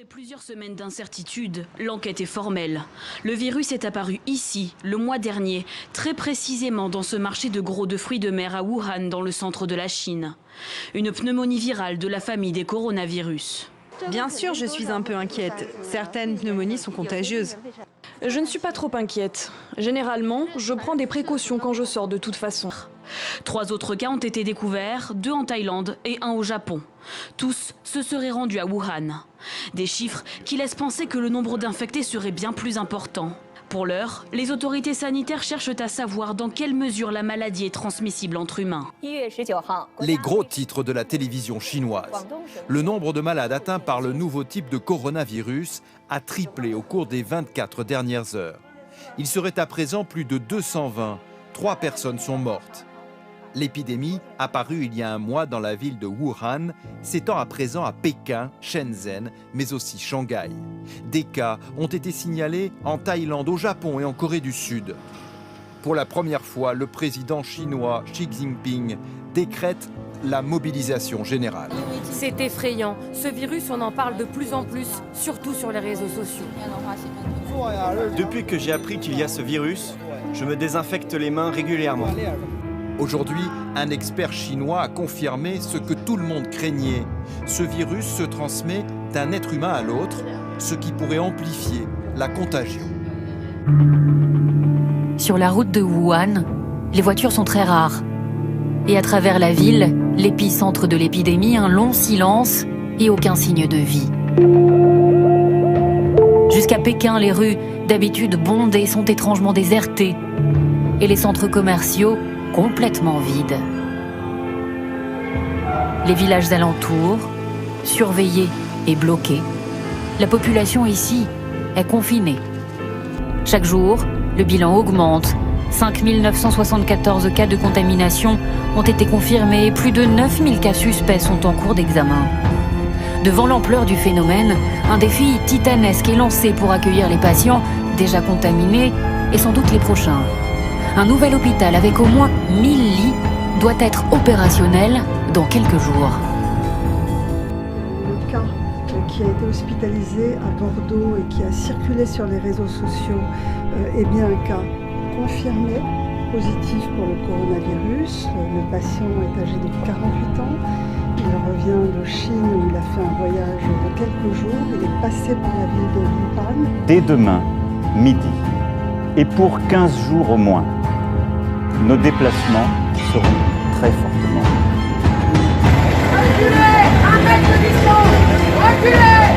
Après plusieurs semaines d'incertitude, l'enquête est formelle. Le virus est apparu ici, le mois dernier, très précisément dans ce marché de gros de fruits de mer à Wuhan, dans le centre de la Chine. Une pneumonie virale de la famille des coronavirus. Bien sûr, je suis un peu inquiète. Certaines pneumonies sont contagieuses. Je ne suis pas trop inquiète. Généralement, je prends des précautions quand je sors de toute façon. 3 autres cas ont été découverts, 2 en Thaïlande et 1 au Japon. Tous se seraient rendus à Wuhan. Des chiffres qui laissent penser que le nombre d'infectés serait bien plus important. Pour l'heure, les autorités sanitaires cherchent à savoir dans quelle mesure la maladie est transmissible entre humains. Les gros titres de la télévision chinoise. Le nombre de malades atteints par le nouveau type de coronavirus a triplé au cours des 24 dernières heures. Il serait à présent plus de 220. 3 personnes sont mortes. L'épidémie, apparue il y a un mois dans la ville de Wuhan, s'étend à présent à Pékin, Shenzhen, mais aussi Shanghai. Des cas ont été signalés en Thaïlande, au Japon et en Corée du Sud. Pour la première fois, le président chinois Xi Jinping décrète la mobilisation générale. C'est effrayant. Ce virus, on en parle de plus en plus, surtout sur les réseaux sociaux. Depuis que j'ai appris qu'il y a ce virus, je me désinfecte les mains régulièrement. Aujourd'hui, un expert chinois a confirmé ce que tout le monde craignait. Ce virus se transmet d'un être humain à l'autre, ce qui pourrait amplifier la contagion. Sur la route de Wuhan, les voitures sont très rares. Et à travers la ville, l'épicentre de l'épidémie, un long silence et aucun signe de vie. Jusqu'à Pékin, les rues, d'habitude bondées, sont étrangement désertées. Et les centres commerciaux, complètement vides. Les villages alentours, surveillés et bloqués. La population ici est confinée. Chaque jour, le bilan augmente. 5 974 cas de contamination ont été confirmés et plus de 9 000 cas suspects sont en cours d'examen. Devant l'ampleur du phénomène, un défi titanesque est lancé pour accueillir les patients déjà contaminés et sans doute les prochains. Un nouvel hôpital avec au moins 1000 lits doit être opérationnel dans quelques jours. Le cas qui a été hospitalisé à Bordeaux et qui a circulé sur les réseaux sociaux est bien un cas confirmé, positif pour le coronavirus. Le patient est âgé de 48 ans. Il revient de Chine où il a fait un voyage de quelques jours. Il est passé par la ville de Wuhan. Dès demain, midi, et pour 15 jours au moins, nos déplacements seront très fortement. Reculez! Un mètre de distance! Reculez!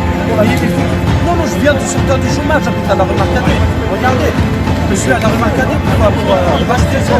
Non, je viens du secteur du chômage, j'habite à la rue Marcadet. Regardez, je suis à la rue Marcadet pour racheter ça.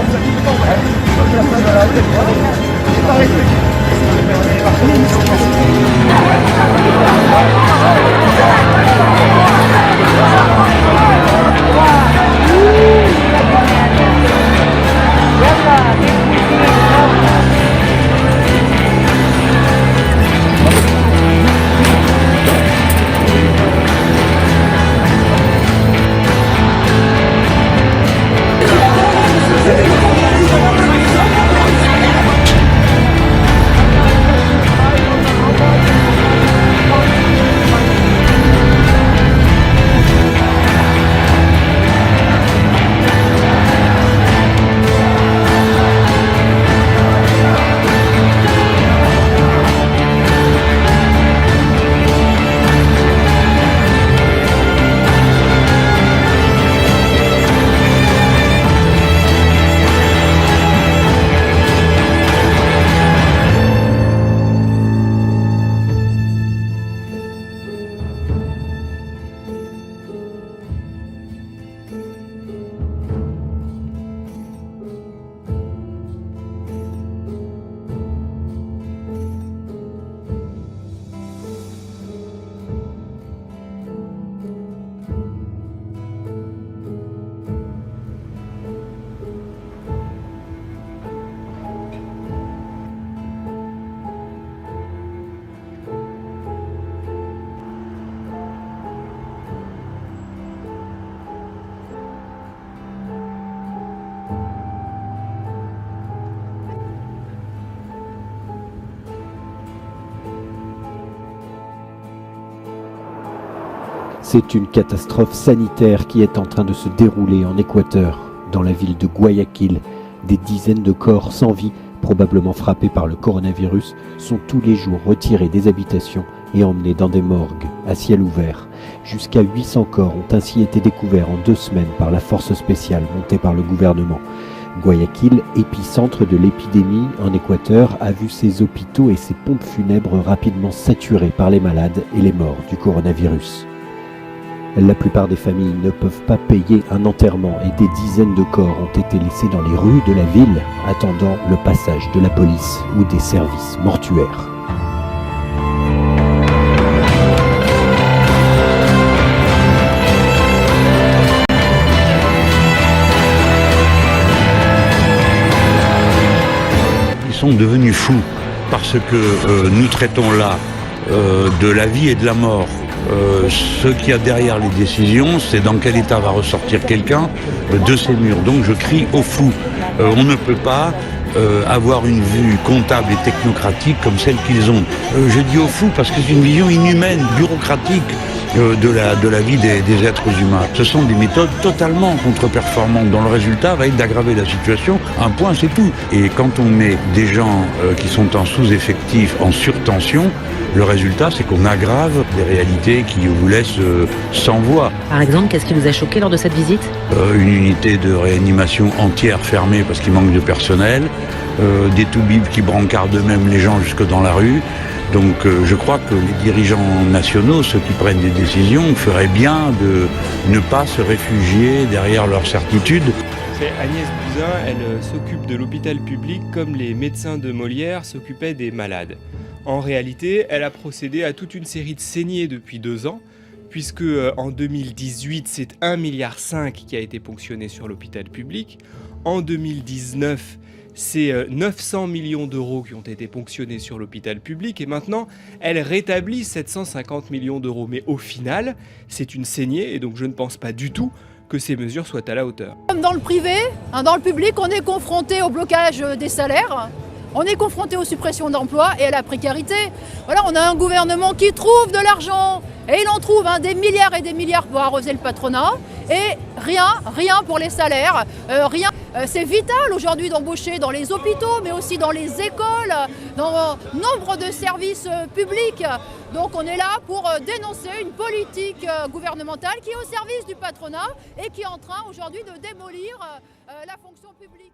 C'est une catastrophe sanitaire qui est en train de se dérouler en Équateur. Dans la ville de Guayaquil, des dizaines de corps sans vie, probablement frappés par le coronavirus, sont tous les jours retirés des habitations et emmenés dans des morgues à ciel ouvert. Jusqu'à 800 corps ont ainsi été découverts en 2 semaines par la force spéciale montée par le gouvernement. Guayaquil, épicentre de l'épidémie en Équateur, a vu ses hôpitaux et ses pompes funèbres rapidement saturés par les malades et les morts du coronavirus. La plupart des familles ne peuvent pas payer un enterrement et des dizaines de corps ont été laissés dans les rues de la ville, attendant le passage de la police ou des services mortuaires. Ils sont devenus fous parce que nous traitons là de la vie et de la mort. Ce qu'il y a derrière les décisions, c'est dans quel état va ressortir quelqu'un de ces murs. Donc je crie au fou. On ne peut pas avoir une vue comptable et technocratique comme celle qu'ils ont. Je dis au fou parce que c'est une vision inhumaine, bureaucratique de la vie des êtres humains. Ce sont des méthodes totalement contre-performantes dont le résultat va être d'aggraver la situation. Un point, c'est tout. Et quand on met des gens qui sont en sous-effectif, en surtension, le résultat, c'est qu'on aggrave des réalités qui vous laissent sans voix. Par exemple, qu'est-ce qui vous a choqué lors de cette visite ? Une unité de réanimation entière fermée parce qu'il manque de personnel, des toubibs qui brancardent eux-mêmes les gens jusque dans la rue. Donc je crois que les dirigeants nationaux, ceux qui prennent des décisions, feraient bien de ne pas se réfugier derrière leurs certitudes. C'est Agnès Buzyn, elle s'occupe de l'hôpital public comme les médecins de Molière s'occupaient des malades. En réalité, elle a procédé à toute une série de saignées depuis 2 ans, puisque en 2018, c'est 1,5 milliard qui a été ponctionné sur l'hôpital public. En 2019, c'est 900 millions d'euros qui ont été ponctionnés sur l'hôpital public et maintenant, elle rétablit 750 millions d'euros. Mais au final, c'est une saignée et donc je ne pense pas du tout que ces mesures soient à la hauteur. Comme dans le privé, dans le public, on est confronté au blocage des salaires, on est confronté aux suppressions d'emplois et à la précarité. Voilà, on a un gouvernement qui trouve de l'argent et il en trouve des milliards et des milliards pour arroser le patronat et rien pour les salaires, rien. C'est vital aujourd'hui d'embaucher dans les hôpitaux, mais aussi dans les écoles, dans nombre de services publics. Donc on est là pour dénoncer une politique gouvernementale qui est au service du patronat et qui est en train aujourd'hui de démolir la fonction publique.